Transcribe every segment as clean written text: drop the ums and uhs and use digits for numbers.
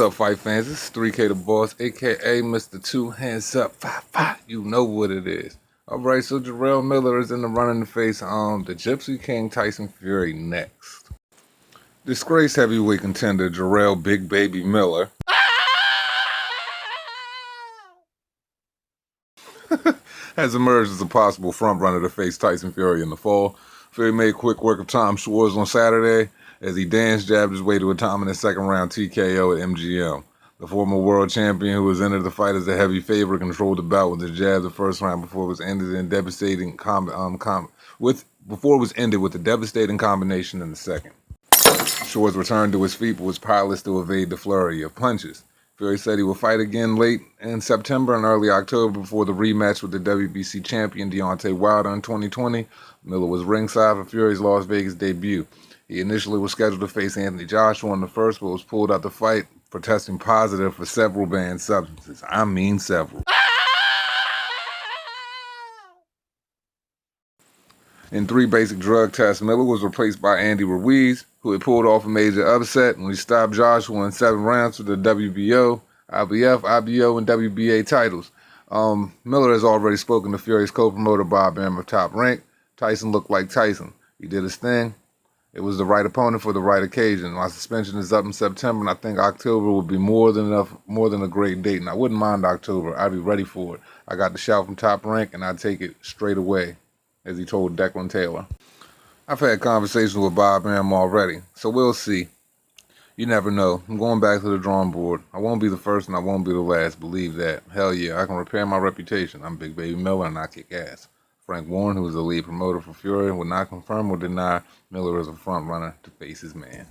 up, fight fans? This is 3K the Boss, aka Mr. Two Hands Up, 5-5. You know what it is. Alright, so Jarell Miller is in the running to face the Gypsy King Tyson Fury next. Disgraced heavyweight contender Jarell Big Baby Miller has emerged as a possible frontrunner to face Tyson Fury in the fall. Fury made quick work of Tom Schwartz on Saturday as he jabbed his way to a dominant second-round TKO at MGM. The former world champion, who was entered the fight as a heavy favorite, controlled the bout with a jab the first round before it was ended with a devastating combination in the second. Schwartz returned to his feet but was powerless to evade the flurry of punches. Fury said he will fight again late in September and early October before the rematch with the WBC champion Deontay Wilder in 2020. Miller was ringside for Fury's Las Vegas debut. He initially was scheduled to face Anthony Joshua in the first, but was pulled out the fight for testing positive for several banned substances. I mean several. In 3 basic drug tests, Miller was replaced by Andy Ruiz, who had pulled off a major upset when he stopped Joshua in 7 rounds for the WBO, IBF, IBO, and WBA titles. Miller has already spoken to Fury's co-promoter Bob Arum of Top Rank. Tyson looked like Tyson. He did his thing. It was the right opponent for the right occasion. My suspension is up in September, and I think October would be more than a great date. And I wouldn't mind October. I'd be ready for it. I got the shout from Top Rank, and I'd take it straight away, as he told Declan Taylor. I've had conversations with Bob Arum already, so we'll see. You never know. I'm going back to the drawing board. I won't be the first, and I won't be the last. Believe that. Hell yeah, I can repair my reputation. I'm Big Baby Miller, and I kick ass. Frank Warren, who is the lead promoter for Fury, would not confirm or deny Miller as a front-runner to face his man.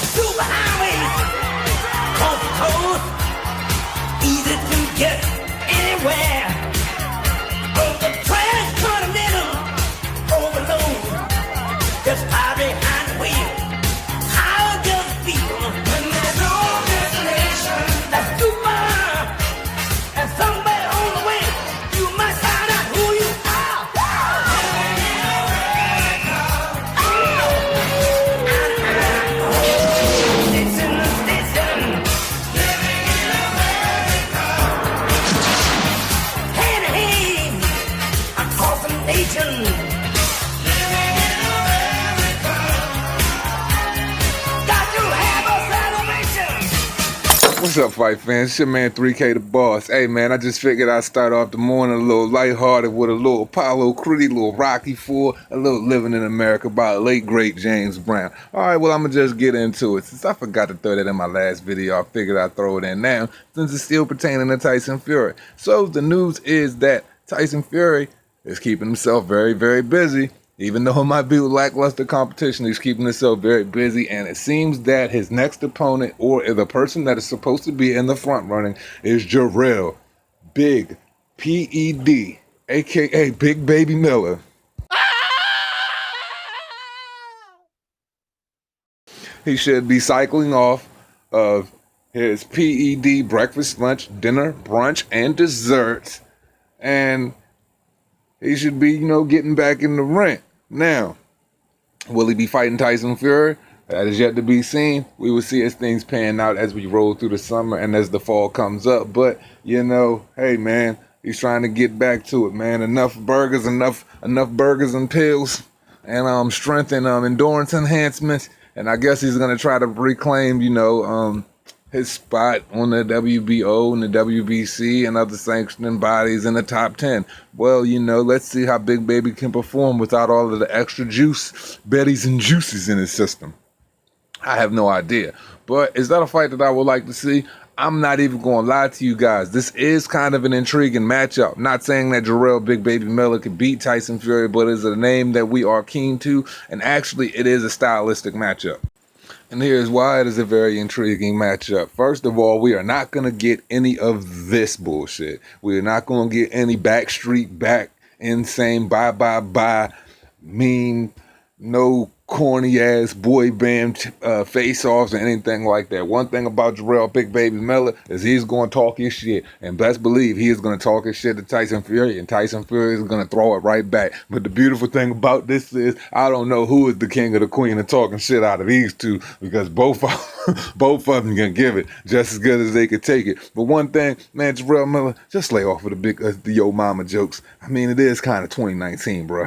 Super highway, coast to coast, easy to get anywhere. Over transcontinental overload, just out behind the wheel. How does it feel when there's no destination? That's too far, and somewhere on the way, you must find out who you are. Station to station, living in America. Hand in hand, across the nation. What's up, fight fans? It's your man 3K the Boss. Hey man, I just figured I'd start off the morning a little lighthearted with a little Apollo Creed, a little Rocky IV, a little Living in America by the late great James Brown. Alright, well I'm gonna just get into it. Since I forgot to throw that in my last video, I figured I'd throw it in now, since it's still pertaining to Tyson Fury. So the news is that Tyson Fury is keeping himself very, very busy. Even though it might be lackluster competition, he's keeping himself very busy, and it seems that his next opponent, or the person that is supposed to be in the front running, is Jarell Big P.E.D., aka Big Baby Miller. He should be cycling off of his PED breakfast, lunch, dinner, brunch, and desserts, and he should be, getting back in the ring. Now, will he be fighting Tyson Fury? That is yet to be seen. We will see as things pan out as we roll through the summer and as the fall comes up. But, hey man, he's trying to get back to it, man. Enough burgers and pills and strength and endurance enhancements. And I guess he's gonna try to reclaim, his spot on the WBO and the WBC and other sanctioning bodies in the top 10. Well, let's see how Big Baby can perform without all of the extra juice, betties and juices in his system. I have no idea. But is that a fight that I would like to see? I'm not even going to lie to you guys. This is kind of an intriguing matchup. Not saying that Jarell Big Baby Miller could beat Tyson Fury, but it's a name that we are keen to. And actually, it is a stylistic matchup. And here's why it is a very intriguing matchup. First of all, we are not going to get any of this bullshit. We are not going to get any backstreet back, insane, bye, mean, no corny ass boy band face offs or anything like that. One thing about Jarell Big Baby Miller is he's going to talk his shit, and best believe he is going to talk his shit to Tyson Fury, and Tyson Fury is going to throw it right back. But the beautiful thing about this is I don't know who is the king or the queen of talking shit out of these two, because both of them can give it just as good as they could take it. But one thing, man, Jarell Miller, just lay off with the yo mama jokes. I mean, it is kind of 2019, bro.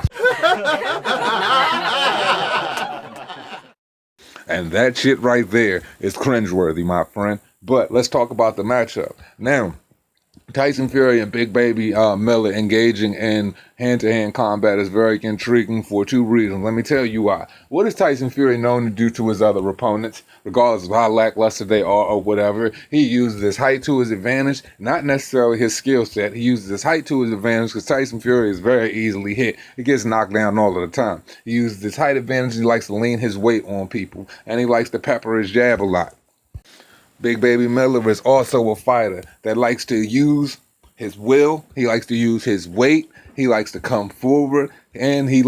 And that shit right there is cringeworthy, my friend. But let's talk about the matchup. Now, Tyson Fury and Big Baby Miller engaging in hand-to-hand combat is very intriguing for two reasons. Let me tell you why. What is Tyson Fury known to do to his other opponents, regardless of how lackluster they are or whatever? He uses his height to his advantage, not necessarily his skill set. He uses his height to his advantage because Tyson Fury is very easily hit. He gets knocked down all of the time. He uses his height advantage. He likes to lean his weight on people, and he likes to pepper his jab a lot. Big Baby Miller is also a fighter that likes to use his will. He likes to use his weight. He likes to come forward, and he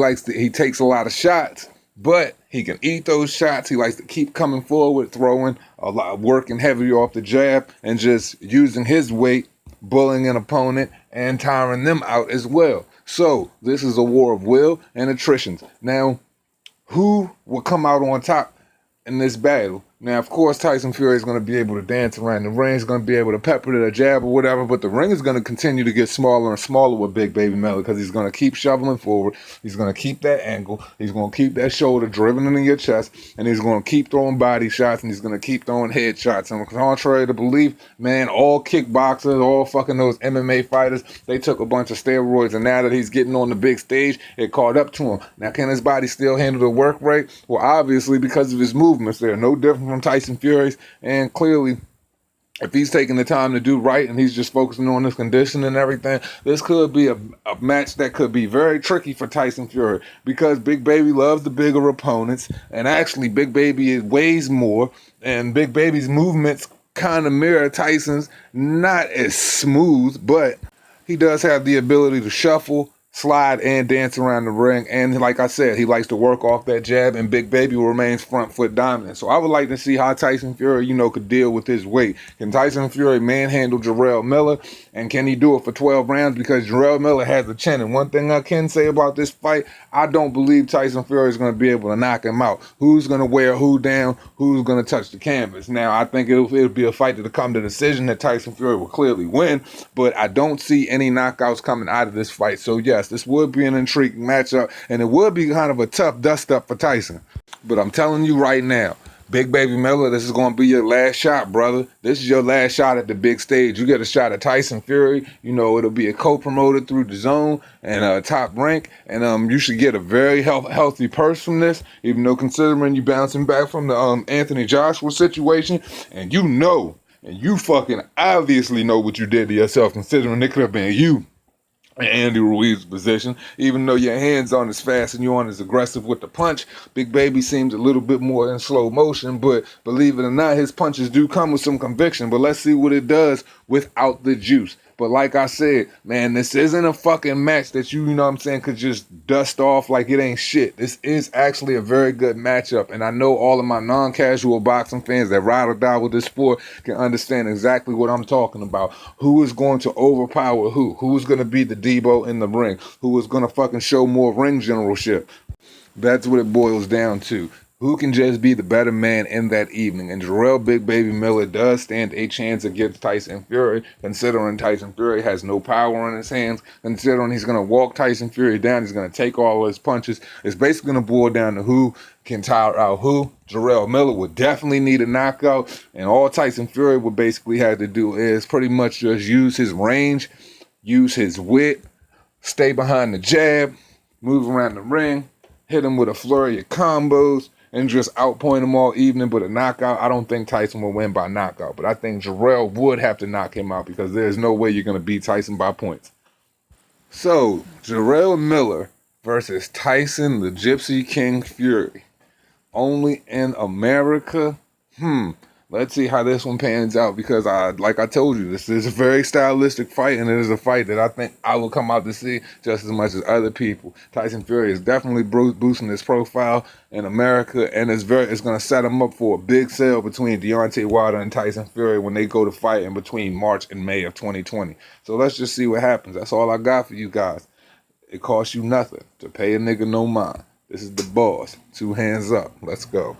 takes a lot of shots, but he can eat those shots. He likes to keep coming forward, throwing a lot, working heavy off the jab, and just using his weight, bullying an opponent, and tiring them out as well. So this is a war of will and attrition. Now, who will come out on top in this battle? Now, of course, Tyson Fury is going to be able to dance around the ring. He's going to be able to pepper the jab or whatever, but the ring is going to continue to get smaller and smaller with Big Baby Miller because he's going to keep shoveling forward. He's going to keep that angle. He's going to keep that shoulder driven into your chest, and he's going to keep throwing body shots, and he's going to keep throwing head shots. And contrary to belief, man, all kickboxers, all fucking those MMA fighters, they took a bunch of steroids, and now that he's getting on the big stage, it caught up to him. Now, can his body still handle the work rate? Well, obviously, because of his movements, they're no different from Tyson Fury's, and clearly, if he's taking the time to do right and he's just focusing on his condition and everything, this could be a match that could be very tricky for Tyson Fury because Big Baby loves the bigger opponents, and actually Big Baby weighs more, and Big Baby's movements kind of mirror Tyson's, not as smooth, but he does have the ability to shuffle, slide, and dance around the ring. And like I said, he likes to work off that jab, and Big Baby remains front foot dominant. So I would like to see how Tyson Fury, could deal with his weight. Can Tyson Fury manhandle Jarell Miller? And can he do it for 12 rounds? Because Jarell Miller has the chin. And one thing I can say about this fight, I don't believe Tyson Fury is going to be able to knock him out. Who's going to wear who down? Who's going to touch the canvas? Now, I think it'll be a fight that'll come to decision that Tyson Fury will clearly win, but I don't see any knockouts coming out of this fight. So yes, this would be an intriguing matchup, and it would be kind of a tough dust-up for Tyson. But I'm telling you right now, Big Baby Miller, this is going to be your last shot, brother. This is your last shot at the big stage. You get a shot at Tyson Fury. It'll be a co-promoted through the Zone and Top Rank. And you should get a very healthy purse from this, even though considering you bouncing back from the Anthony Joshua situation. And you fucking obviously know what you did to yourself, considering it could have been you in Andy Ruiz's position. Even though your hands aren't as fast and you aren't as aggressive with the punch, Big Baby seems a little bit more in slow motion, but believe it or not, his punches do come with some conviction. But let's see what it does without the juice. But like I said, man, this isn't a fucking match that could just dust off like it ain't shit. This is actually a very good matchup, and I know all of my non-casual boxing fans that ride or die with this sport can understand exactly what I'm talking about. Who is going to overpower who? Who is going to be the Debo in the ring? Who is going to fucking show more ring generalship? That's what it boils down to. Who can just be the better man in that evening? And Jarell Big Baby Miller does stand a chance against Tyson Fury, considering Tyson Fury has no power in his hands, considering he's going to walk Tyson Fury down, he's going to take all his punches. It's basically going to boil down to who can tire out who. Jarell Miller would definitely need a knockout, and all Tyson Fury would basically have to do is pretty much just use his range, use his wit, stay behind the jab, move around the ring, hit him with a flurry of combos, and just outpoint him all evening. But a knockout, I don't think Tyson will win by knockout. But I think Jarell would have to knock him out because there's no way you're going to beat Tyson by points. So, Jarell Miller versus Tyson the Gypsy King Fury. Only in America? let's see how this one pans out, because like I told you, this is a very stylistic fight, and it is a fight that I think I will come out to see just as much as other people. Tyson Fury is definitely boosting his profile in America, and it's going to set him up for a big sale between Deontay Wilder and Tyson Fury when they go to fight in between March and May of 2020. So let's just see what happens. That's all I got for you guys. It costs you nothing to pay a nigga no mind. This is the boss. 2 hands up. Let's go.